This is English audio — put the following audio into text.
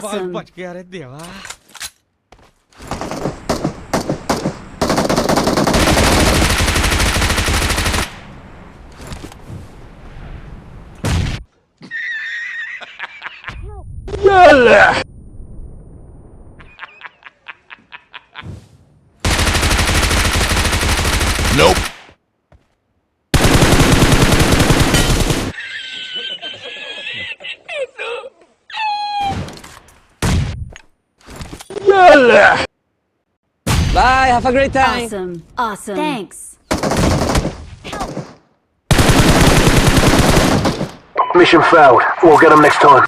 Awesome. बच गया रे देवा Nope. Bye, have a great time. Awesome. Awesome. Thanks. Mission failed. We'll get them next time.